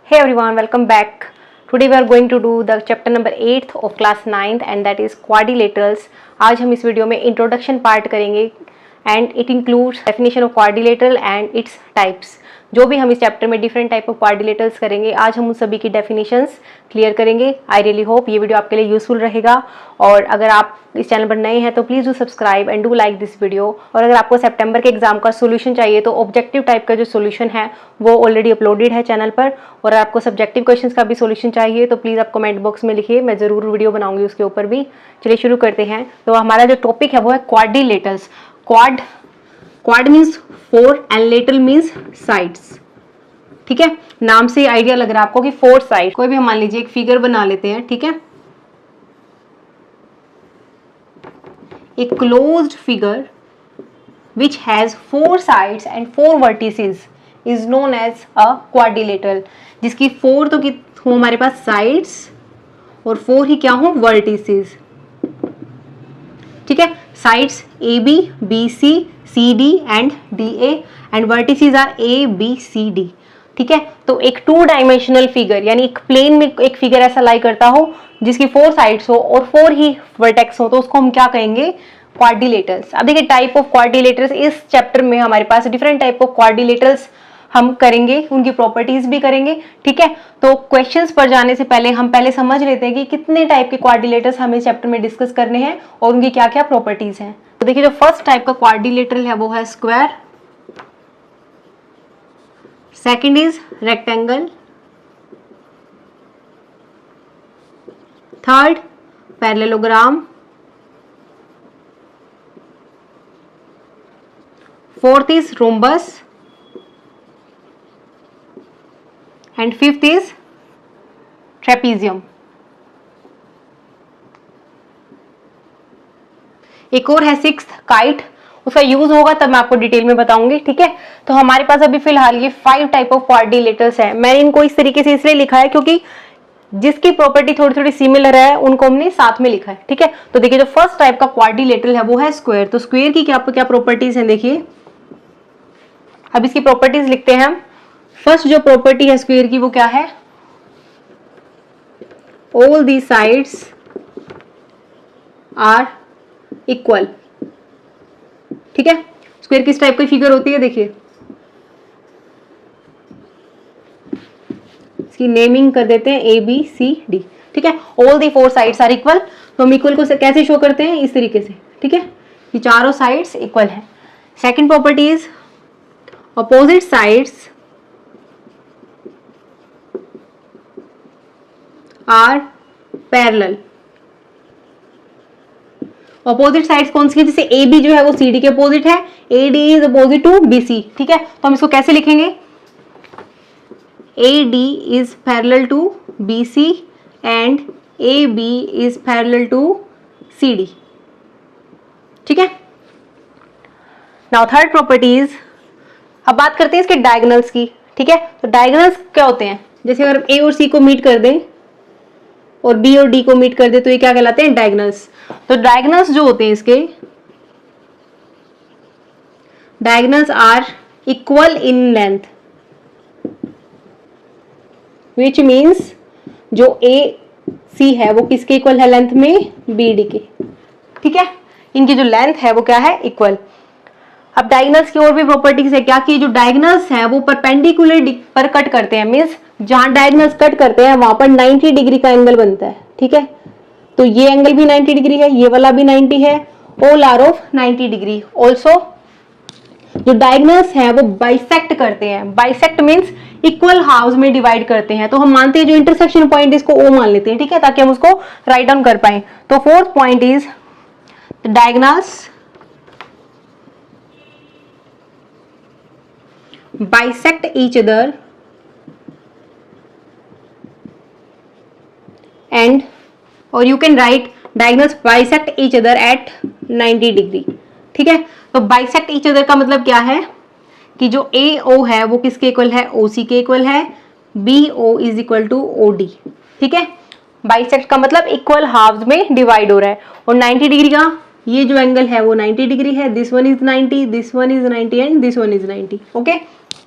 Hey everyone, welcome back. Today we are going to do the chapter number 8th of class 9th and that is quadrilaterals. आज हम इस video में introduction part करेंगे and it includes definition of quadrilateral and its types. जो भी हम इस chapter में डिफरेंट टाइप ऑफ क्वाड्रिलेटरल्स करेंगे, आज हम उन सभी की डेफिनेशंस क्लियर करेंगे. आई रियली होप ये वीडियो आपके लिए यूजफुल रहेगा. और अगर आप इस चैनल पर नए हैं तो please do subscribe and do like this video. और अगर आपको सितंबर के एग्जाम का सोल्यूशन चाहिए तो ऑब्जेक्टिव टाइप का जो सोल्यूशन है वो ऑलरेडी अपलोडेड है चैनल पर. और अगर आपको सब्जेक्टिव क्वेश्चन का भी सोल्यूशन चाहिए तो प्लीज़ आप कमेंट बॉक्स में लिखिए, मैं ज़रूर वीडियो बनाऊंगी उसके ऊपर भी. चलिए शुरू करते हैं. तो हमारा जो टॉपिक है वो है quadrilaterals. Quad means four and lateral means sides. ठीक है, नाम से आइडिया लग रहा है आपको कि फोर साइड. कोई भी हम मान लीजिए एक फिगर बना लेते हैं. ठीक है, a closed figure which has four sides and four vertices is known as a quadrilateral. जिसकी फोर तो हो हमारे पास sides और फोर ही क्या हो vertices. ठीक है, sides AB, BC, CD and DA and vertices are ABCD. ठीक है, तो एक टू डायमेंशनल फिगर यानी एक प्लेन में एक फिगर ऐसा लाई करता हो जिसकी फोर साइड्स हो और फोर ही वर्टेक्स हो तो उसको हम क्या कहेंगे? क्वाड्रिलेटरल्स. अब देखिए टाइप ऑफ क्वाड्रिलेटरल्स इस चैप्टर में हमारे पास डिफरेंट टाइप ऑफ क्वाड्रिलेटरल्स हम करेंगे, उनकी प्रॉपर्टीज भी करेंगे. ठीक है, तो क्वेश्चंस पर जाने से पहले हम पहले समझ लेते हैं कि कितने टाइप के क्वाड्रिलेटरल्स हमें इस चैप्टर में डिस्कस करने हैं और उनकी क्या क्या प्रॉपर्टीज हैं. तो देखिए जो फर्स्ट टाइप का क्वाड्रिलेटरल है वो है square. Second is rectangle. Third parallelogram. Fourth is rhombus and fifth is trapezium. एक और है सिक्स्थ काइट. उसका यूज होगा तब मैं आपको डिटेल में बताऊंगी. ठीक है, तो हमारे पास अभी फिलहाल ये 5 टाइप ऑफ क्वाड्रिलेटरल्स हैं. मैंने इनको इस तरीके से इसलिए लिखा है क्योंकि जिसकी प्रॉपर्टी थोड़ी थोड़ी सिमिलर है उनको हमने साथ में लिखा है. ठीक है, तो देखिए जो फर्स्ट टाइप का क्वाड्रिलेटरल है वो है स्क्वायर. तो स्क्वायर की क्या प्रॉपर्टीज हैं देखिए. अब इसकी प्रॉपर्टीज लिखते हैं हम. फर्स्ट जो प्रॉपर्टी है स्क्वायर की वो क्या है? All the sides are equal. ठीक है, स्क्वायर किस टाइप की फिगर होती है देखिए. इसकी नेमिंग कर देते हैं ABCD. ठीक है, all the four sides are equal. तो हम इक्वल को कैसे शो करते हैं? इस तरीके से. ठीक है, ये चारों साइड्स इक्वल है. Second property is opposite sides are parallel. Opposite sides कौन सी है? जैसे AB जो है वो CD के अपोजिट है. AD is opposite to BC. ठीक है, तो हम इसको कैसे लिखेंगे? AD is parallel to BC and AB is parallel to CD. ठीक है, नाउ थर्ड प्रॉपर्टीज. अब बात करते हैं इसके डायगोनल्स की. ठीक है, तो डायगोनल्स क्या होते हैं? जैसे अगर A और C को मीट कर दें और B और D को मीट कर दे तो ये क्या कहलाते हैं? डायगोनल्स. तो डायगोनल्स जो होते हैं इसके, diagonals are equal in length which means जो AC है वो किसके इक्वल है लेंथ में? BD के. ठीक है, इनकी जो लेंथ है वो क्या है? इक्वल. अब डायगोनल्स की और भी प्रॉपर्टीज है क्या कि जो डायगोनल्स हैं वो परपेंडिकुलर पर कट करते हैं. मीन्स जहां डायगोनल्स कट करते हैं वहां पर 90 डिग्री का एंगल बनता है. ठीक है, तो ये एंगल भी 90 डिग्री है, ये वाला भी 90 है. All are of 90 degree. Also जो डायगोनल्स हैं वो बाइसेक्ट करते हैं. बाइसेक्ट मीन्स इक्वल हाफ्स में डिवाइड करते हैं. तो हम मानते हैं जो इंटरसेक्शन पॉइंट इसको O मान लेते हैं. ठीक है, ताकि हम उसको राइट डाउन कर पाए. तो fourth point is diagonals bisect each other and or you can write diagonals bisect each other at 90 degree. ठीक है, तो bisect each other का मतलब क्या है कि जो AO है वो किसके इक्वल है? OC के इक्वल है. BO is equal to OD. ठीक है, bisect का मतलब इक्वल हाफ्स में डिवाइड हो रहा है. और 90 डिग्री का ये जो एंगल है वो 90 डिग्री है. This one is 90, this one is 90 and this one is 90. Okay,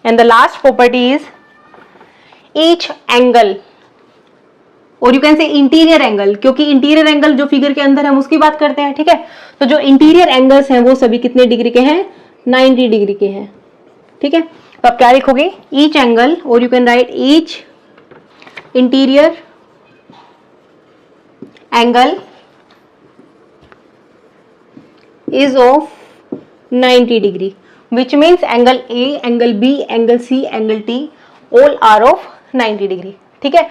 and the last property is each angle, और you can say interior angle, क्योंकि इंटीरियर एंगल जो फिगर के अंदर हम उसकी बात करते हैं, ठीक है। तो जो इंटीरियर एंगल्स हैं वो सभी कितने डिग्री के हैं, 90 डिग्री के हैं, ठीक है। तो आप क्या लिखोगे, ईच एंगल, और you can right each interior angle is of 90 degree, which means angle A, angle B, angle C, angle T all are of 90 degree, ठीक है।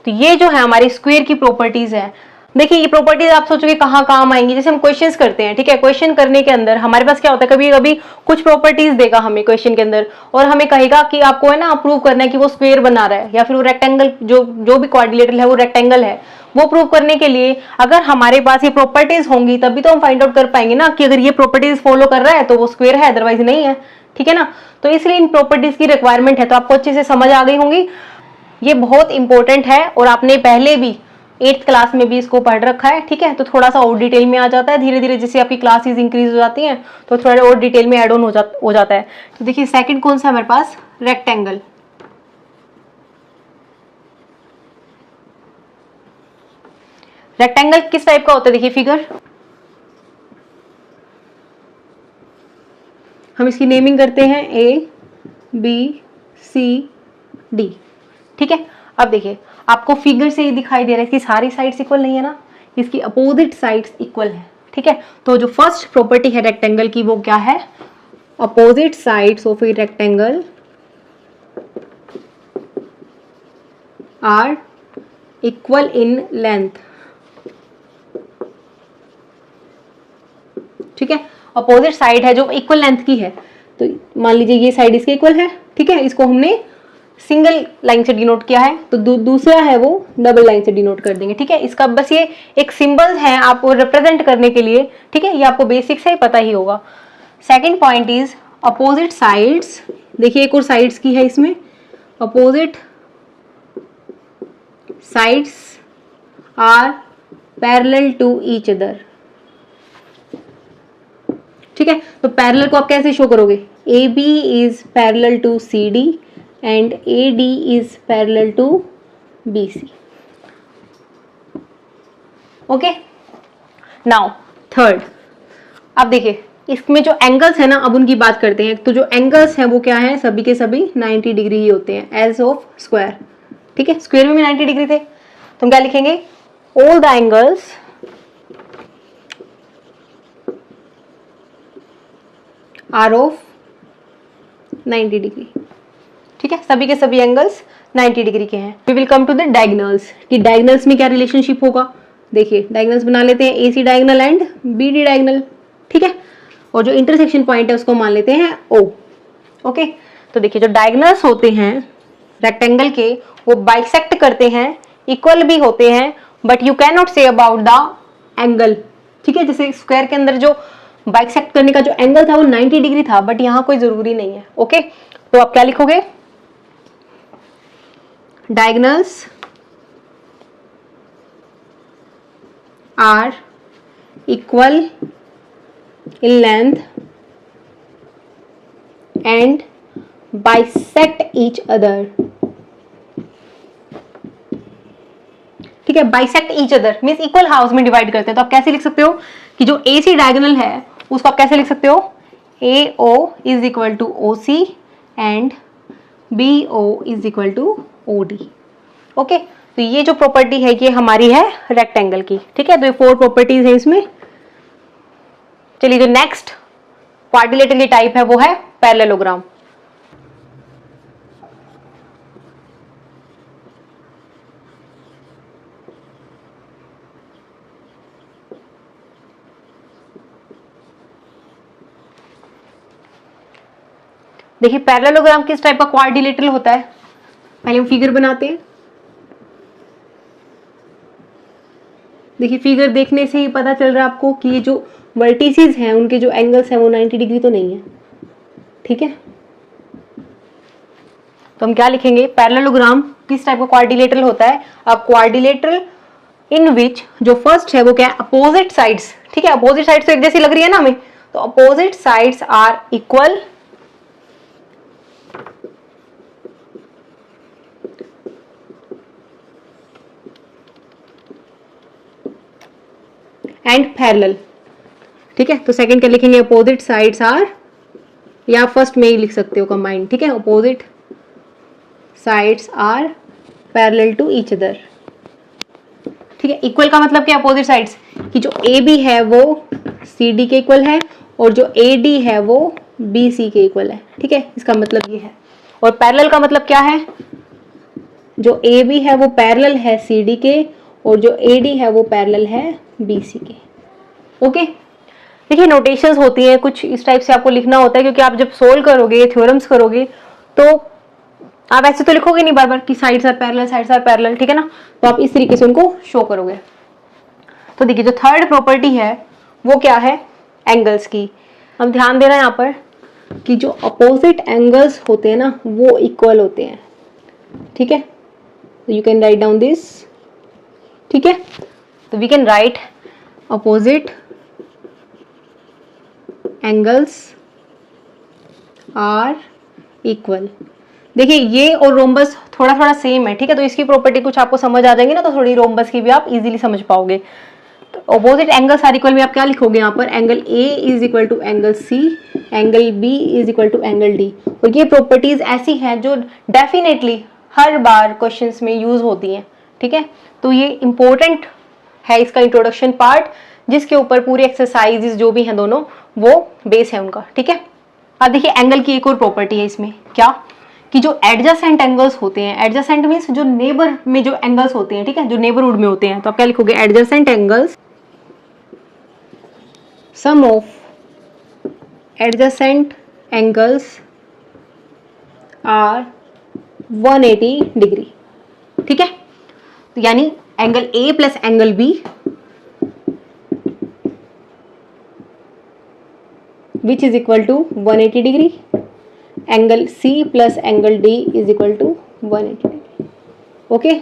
तो ये जो है हमारी स्क्वायर की प्रॉपर्टीज है। देखिए ये प्रॉपर्टीज आप सोचोगे कहाँ काम आएंगी, जैसे हम क्वेश्चंस करते हैं, ठीक है। क्वेश्चन करने के अंदर हमारे पास क्या होता है, कभी कभी कुछ प्रॉपर्टीज देगा हमें क्वेश्चन के अंदर, और हमें कहेगा कि आपको है ना प्रूव करना है कि वो स्क्वायर बना रहा है, या फिर वो रेक्टेंगल, जो भी क्वाड्रिलेटरल है वो रेक्टेंगल है। वो प्रूव करने के लिए अगर हमारे पास ये प्रॉपर्टीज होंगी तभी तो हम फाइंड आउट कर पाएंगे ना कि अगर ये प्रॉपर्टीज फॉलो कर रहा है तो वो स्क्वायर है, अदरवाइज नहीं है, ठीक है ना। तो इसलिए इन प्रॉपर्टीज की रिक्वायरमेंट है, तो आपको अच्छे से समझ आ गई होंगी। ये बहुत इंपॉर्टेंट है और आपने पहले भी 8th क्लास में भी इसको पढ़ रखा है, ठीक है। तो थोड़ा सा और डिटेल में आ जाता है, धीरे धीरे जैसे आपकी क्लासेस इंक्रीज हो जाती हैं तो थोड़ा और डिटेल में एड ऑन हो जाता है। तो देखिए सेकंड कौन सा हमारे पास, रेक्टेंगल। रेक्टेंगल किस टाइप का होता है, देखिए फिगर, हम इसकी नेमिंग करते हैं A B C D, ठीक है। अब देखिए आपको फिगर से ही दिखाई दे रहा है कि सारी साइड्स इक्वल नहीं है ना, इसकी अपोजिट साइड्स इक्वल है, ठीक है। तो जो फर्स्ट प्रॉपर्टी है रेक्टेंगल की वो क्या है, opposite sides of a rectangle are equal in length, ठीक है। अपोजिट साइड है जो इक्वल लेंथ की है, तो मान लीजिए ये साइड इसके इक्वल है, ठीक है। इसको हमने सिंगल लाइन से डिनोट किया है, तो दूसरा है वो डबल लाइन से डिनोट कर देंगे, ठीक है। इसका बस ये एक सिंबल है आपको रिप्रेजेंट करने के लिए, ठीक है। ये आपको बेसिक से ही पता ही होगा। Second point is opposite sides, देखिए एक और साइड्स की है इसमें, opposite sides are parallel to each other, ठीक है। तो पैरेलल को आप कैसे शो करोगे, A B is parallel to C D and A D is parallel to B C, okay. Now third, अब देखिए इसमें जो एंगल्स है ना, अब उनकी बात करते हैं। तो जो एंगल्स हैं वो क्या है, सभी के सभी 90 डिग्री ही होते हैं एज ऑफ स्क्वायर, ठीक है। स्क्वायर में भी 90 डिग्री थे, तो हम क्या लिखेंगे, all the angles are of 90 degree, ठीक है। सभी के सभी एंगल्स 90 डिग्री के हैं। We will come to the diagonals, कि डायगोनल्स में क्या रिलेशनशिप होगा। देखिए डायगोनल्स बना लेते हैं, A C diagonal and B D diagonal, ठीक है। और जो इंटरसेक्शन पॉइंट है उसको मान लेते हैं ओ, ओके। तो देखिए जो डायगोनल्स होते हैं रेक्टेंगल के वो बाइसेक्ट करते हैं, इक्वल भी होते हैं, but you can not say about the angle, ठीक है। जैसे स्क्वायर के अंदर जो बाइसेक्ट करने का जो एंगल था वो 90 डिग्री था, बट यहाँ कोई जरूरी नहीं है, ओके। तो आप क्या लिखोगे, diagonals are equal in length and bisect each other, ठीक है। Bisect each other means equal halves में डिवाइड करते हैं। तो आप कैसे लिख सकते हो कि जो ए सी डायगोनल है उसको आप कैसे लिख सकते हो, A O is equal to O C and B O is equal to O D, okay. तो ये जो प्रॉपर्टी है ये हमारी है रेक्टेंगल की, ठीक है। तो ये 4 प्रॉपर्टीज है इसमें। चलिए जो नेक्स्ट क्वाड्रिलेटरल की टाइप है वो है पैरेललोग्राम। देखिए पैरेललोग्राम किस टाइप का क्वाड्रिलेटरल होता है, पहले हम फिगर बनाते हैं। देखिए फिगर देखने से ही पता चल रहा है आपको कि ये जो वर्टिसेस हैं उनके जो एंगल्स हैं वो 90 डिग्री तो नहीं है, ठीक है। तो हम क्या लिखेंगे, पैरेललोग्राम किस टाइप का क्वाड्रिलेटरल होता है, अब क्वाड्रिलेटरल इन विच जो फर्स्ट है वो क्या है, अपोजिट साइड्स, ठीक है। अपोजिट साइड्स तो एक जैसी लग रही है ना हमें, तो opposite sides are equal and parallel. ठीक है, तो सेकंड क्या लिखेंगे, अपोजिट साइड्स आर, या फर्स्ट में ही लिख सकते हो कंबाइंड। ठीक है, opposite sides are parallel to each other. ठीक है, इक्वल का मतलब क्या, अपोजिट साइड्स कि जो ए बी है वो सी डी के इक्वल है और जो ए डी है वो बी सी के इक्वल है। ठीक है, इसका मतलब ये है। और पैरेलल का मतलब क्या है, जो ए बी है वो पैरेलल है सी डी के और जो ए डी है वो पैरेलल है बी सी के। ओके, देखिए नोटेशंस होती हैं कुछ इस टाइप से आपको लिखना होता है, क्योंकि आप जब सोल्व करोगे, थ्योरम्स करोगे, तो आप ऐसे तो लिखोगे नहीं बार बार कि sides are parallel, sides are parallel. ठीक है ना, तो आप इस तरीके से उनको शो करोगे। तो देखिए जो थर्ड प्रॉपर्टी है वो क्या है, एंगल्स की। अब ध्यान देना यहाँ पर कि जो अपोजिट एंगल्स होते हैं ना वो इक्वल होते हैं। ठीक है, तो you can write down this. ठीक है, तो we can write opposite angles are equal. देखिए ये और रोम्बस थोड़ा थोड़ा सेम है। ठीक है, तो इसकी प्रॉपर्टी कुछ आपको समझ आ जाएंगे ना, तो थोड़ी रोम्बस की भी आप इजीली समझ पाओगे। तो अपोजिट एंगल्स आर इक्वल में आप क्या लिखोगे यहाँ पर, angle A is equal to angle C, angle B is equal to angle D. और ये प्रॉपर्टीज ऐसी हैं जो डेफिनेटली हर बार क्वेश्चंस में यूज होती हैं। ठीक है, तो ये इंपॉर्टेंट है इसका इंट्रोडक्शन पार्ट, जिसके ऊपर पूरी एक्सरसाइजेस जो भी हैं दोनों वो बेस है उनका। ठीक है, अब देखिए एंगल की एक और प्रॉपर्टी है इसमें, क्या कि जो एडजेसेंट एंगल्स होते हैं, एडजेसेंट मीन्स जो नेबर में जो एंगल्स होते हैं, ठीक है, जो नेबरहुड में होते हैं, तो आप क्या लिखोगे, adjacent angles, sum of adjacent angles are 180 degree. ठीक है, तो यानी angle A plus angle B which is equal to 180 degree, angle C plus angle D is equal to 180 degree. Okay,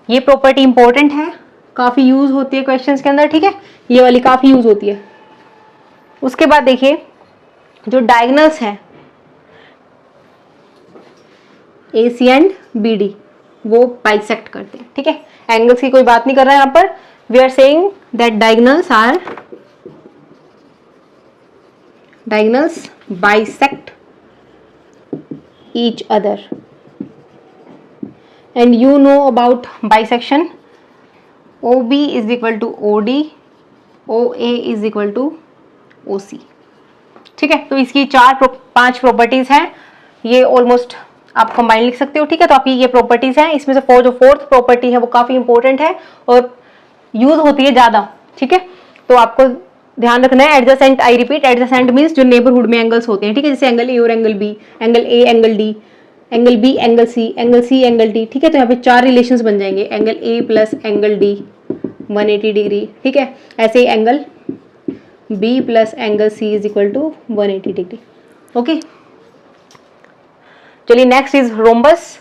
ये प्रॉपर्टी इंपॉर्टेंट है, काफी यूज होती है questions के अंदर। ठीक है, ये वाली काफी यूज होती है। उसके बाद देखिए जो डायगोनल्स हैं AC एंड BD वो बाइसेक्ट करते हैं। ठीक है, एंगल्स की कोई बात नहीं कर रहा है यहाँ पर, we are saying that diagonals bisect each other, and you know about bisection, OB is equal to OD, OA is equal to OC। ठीक है, तो इसकी 5 प्रॉपर्टीज हैं, ये ऑलमोस्ट आप कंबाइन लिख सकते हो। ठीक है, तो आपकी ये प्रॉपर्टीज हैं, इसमें से जो फोर्थ प्रॉपर्टी है वो काफी इंपॉर्टेंट है और यूज होती है ज्यादा। ठीक है, तो आपको ध्यान रखना है, adjacent, I repeat, adjacent means जो नेबरहुड में एंगल्स होते हैं। ठीक है, जैसे एंगल ए और angle B, angle A angle D, angle B angle C, angle C angle D. ठीक है, तो यहाँ पे 4 रिलेशंस बन जाएंगे, angle A plus angle D 180 degree. ठीक है, ऐसे ही angle B plus angle C is equal to 180 degree. Okay, चलिए next is rhombus.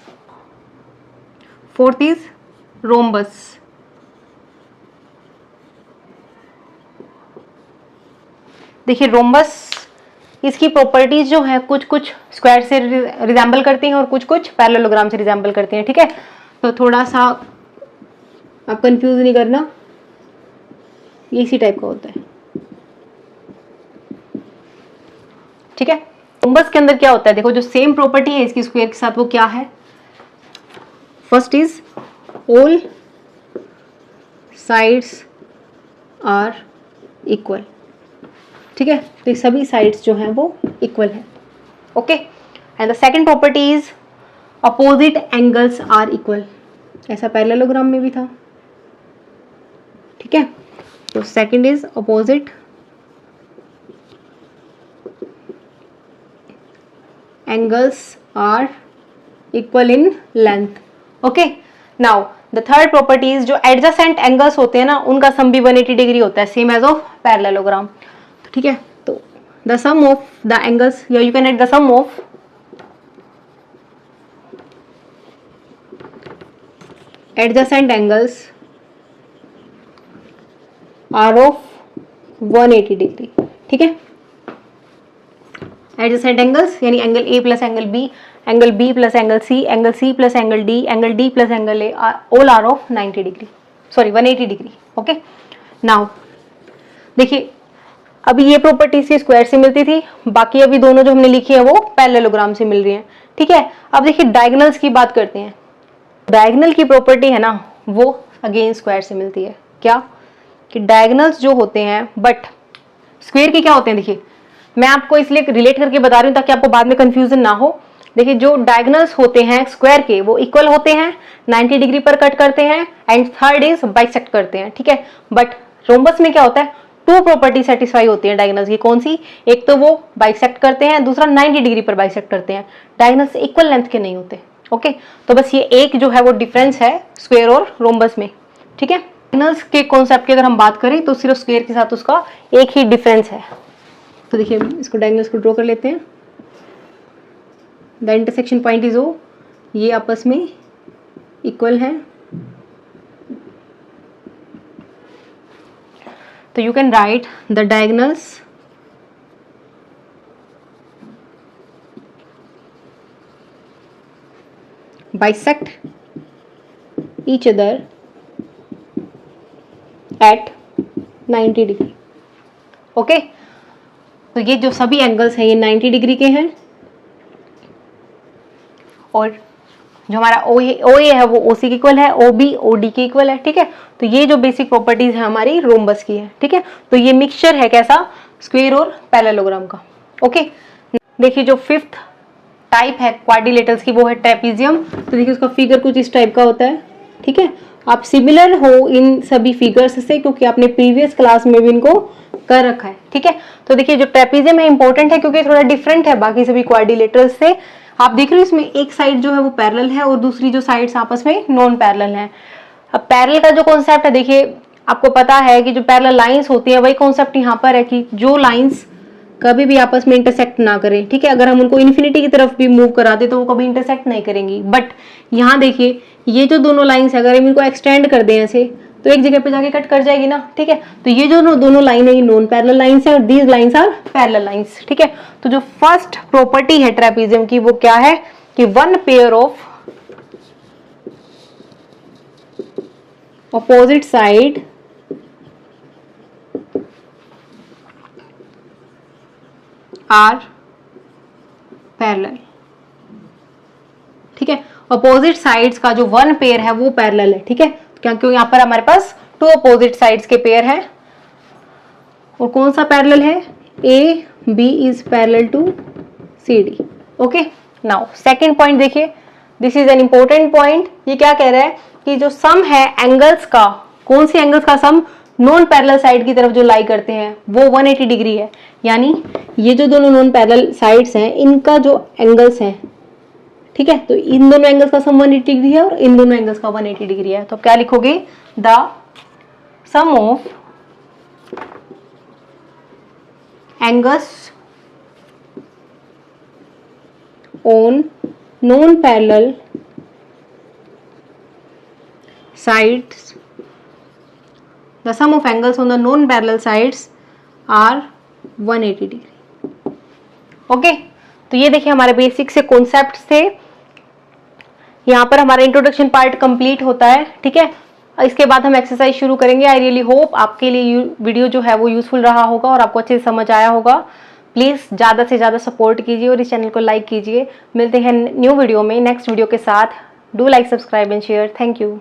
Fourth is rhombus. देखिए रोम्बस, इसकी प्रॉपर्टीज जो है कुछ कुछ स्क्वायर से रिजेंबल करती हैं और कुछ कुछ पैरेललोग्राम से रिजेंबल करती हैं। ठीक है, तो थोड़ा सा आप कंफ्यूज नहीं करना, ये इसी टाइप का होता है। ठीक है, रोम्बस के अंदर क्या होता है, देखो जो सेम प्रॉपर्टी है इसकी स्क्वायर के साथ वो क्या है, first is all sides are equal. ठीक है, तो ये सभी साइड्स जो हैं वो इक्वल है। Okay, and the second property is opposite angles are equal. ऐसा पैरेललोग्राम में भी था। ठीक है, तो second is opposite angles are equal in length. Okay, now the third property is जो एडजेसेंट एंगल्स होते हैं ना उनका सम भी 180 डिग्री होता है, सेम एज ऑफ पैरेललोग्राम। ठीक है, तो the sum of the angles, या you can write the sum of adjacent angles are of 180 degree. ठीक है, एडजेसेंट एंगल्स यानी angle A plus angle B plus angle C plus angle D plus angle A all are of 90 degree, sorry 180 degree. Okay, now देखिए अभी ये property सी square से मिलती थी, बाकी अभी दोनों जो हमने लिखी है वो पैरेललोग्राम से मिल रही है। ठीक है, अब देखिए डायगोनल्स की बात करते हैं। डायगोनल की प्रॉपर्टी है ना वो अगेन स्क्वायर से मिलती है। क्या कि डायगोनल्स जो होते हैं, बट स्क्वायर के क्या होते हैं, देखिए मैं आपको इसलिए रिलेट करके बता रही हूँ ताकि आपको बाद में कंफ्यूजन ना हो। देखिए जो डायगोनल्स होते हैं स्क्वायर के वो इक्वल होते हैं, 90 डिग्री पर कट करते हैं, एंड थर्ड इज बाइसेक्ट करते हैं। ठीक है, बट रोम्बस में क्या होता है, टू प्रॉपर्टी सेटिस्फाई होती है डायगोनल्स की। कौन सी, एक तो वो बाइसेक्ट करते हैं, दूसरा 90 डिग्री पर बाइसेक्ट करते हैं। डायगोनल्स इक्वल लेंथ के नहीं होते। ओके, तो बस ये एक जो है वो डिफरेंस है स्क्वायर और रोम्बस में। ठीक है, डायगोनल्स के कॉन्सेप्ट की अगर हम बात करें तो सिर्फ स्क्वायर के साथ उसका एक ही डिफरेंस है। तो देखिए इसको डायगोनल्स को ड्रॉ कर लेते हैं। द इंटरसेक्शन पॉइंट इज ओ, ये आपस में इक्वल है, तो you can write the diagonals bisect each other at 90 degree. Okay, तो ये जो सभी एंगल्स हैं ये 90 डिग्री के हैं, और जो हमारा ओ ए है वो ओ सी के इक्वल है, ओ बी ओ डी के इक्वल है। ठीक है, तो ये जो बेसिक प्रॉपर्टीज है हमारी रोम्बस की है। ठीक है, तो ये मिक्सचर है कैसा, स्क्वायर और पैरेललोग्राम का। ओके, देखिए जो फिफ्थ टाइप है क्वाड्रिलेटरल्स की वो है ट्रेपीजियम। तो देखिए उसका फिगर कुछ इस टाइप का होता है। ठीक है, आप सिमिलर हो इन सभी फिगर्स से क्योंकि आपने प्रीवियस क्लास में भी इनको कर रखा है। ठीक है, तो देखिए जो ट्रेपीजियम है इंपॉर्टेंट है क्योंकि थोड़ा डिफरेंट है बाकी सभी क्वाड्रिलेटरल्स से। आप देख रहे हो इसमें एक साइड जो है वो पैरेलल है और दूसरी जो साइड्स आपस में नॉन पैरेलल है। अब पैरेलल का जो कॉन्सेप्ट है, देखिए आपको पता है कि जो पैरेलल लाइंस होती है वही कॉन्सेप्ट यहाँ पर है कि जो लाइंस कभी भी आपस में इंटरसेक्ट ना करें। ठीक है, अगर हम उनको इन्फिनिटी की तरफ भी मूव करा दे तो वो कभी इंटरसेक्ट नहीं करेंगी। बट यहाँ देखिए ये जो दोनों लाइंस है अगर हम इनको एक्सटेंड कर दें ऐसे तो एक जगह पे जाके कट कर जाएगी ना। ठीक है, तो ये जो दोनों लाइन है ये नॉन पैरेलल लाइंस है और these lines are parallel lines. ठीक है, तो जो फर्स्ट प्रॉपर्टी है ट्रेपीजियम की वो क्या है कि one pair of opposite side are parallel. ठीक है, अपोजिट साइड्स का जो वन पेयर है वो पैरेलल है। ठीक है, क्योंकि यहाँ पर हमारे पास टू अपोजिट साइड्स के पेयर है। और कौन सा पैरेलल है, A B is parallel to C D. Okay, now second point देखिए, this is an important point. ये क्या कह रहा है कि जो सम है एंगल्स का, कौन सी एंगल्स का सम, नॉन पैरेलल साइड की तरफ जो लाई करते हैं वो 180 डिग्री है। यानी ये जो दोनों नॉन पैरेलल साइड्स हैं इनका जो एंगल्स हैं, ठीक है, तो इन दोनों एंगल्स का सम 180 डिग्री है और इन दोनों एंगल्स का 180 डिग्री है। तो क्या लिखोगे, the sum of angles on non parallel sides, the sum of angles on the non parallel sides are 180 degree. Okay, तो ये देखिए हमारे बेसिक से कॉन्सेप्ट थे। यहाँ पर हमारा इंट्रोडक्शन पार्ट कंप्लीट होता है। ठीक है, इसके बाद हम एक्सरसाइज शुरू करेंगे। आई रियली होप आपके लिए वीडियो जो है वो यूजफुल रहा होगा और आपको अच्छे से समझ आया होगा। प्लीज ज़्यादा से ज़्यादा सपोर्ट कीजिए और इस चैनल को लाइक कीजिए। मिलते हैं न्यू वीडियो में, नेक्स्ट वीडियो के साथ। Do like, subscribe and share. Thank you.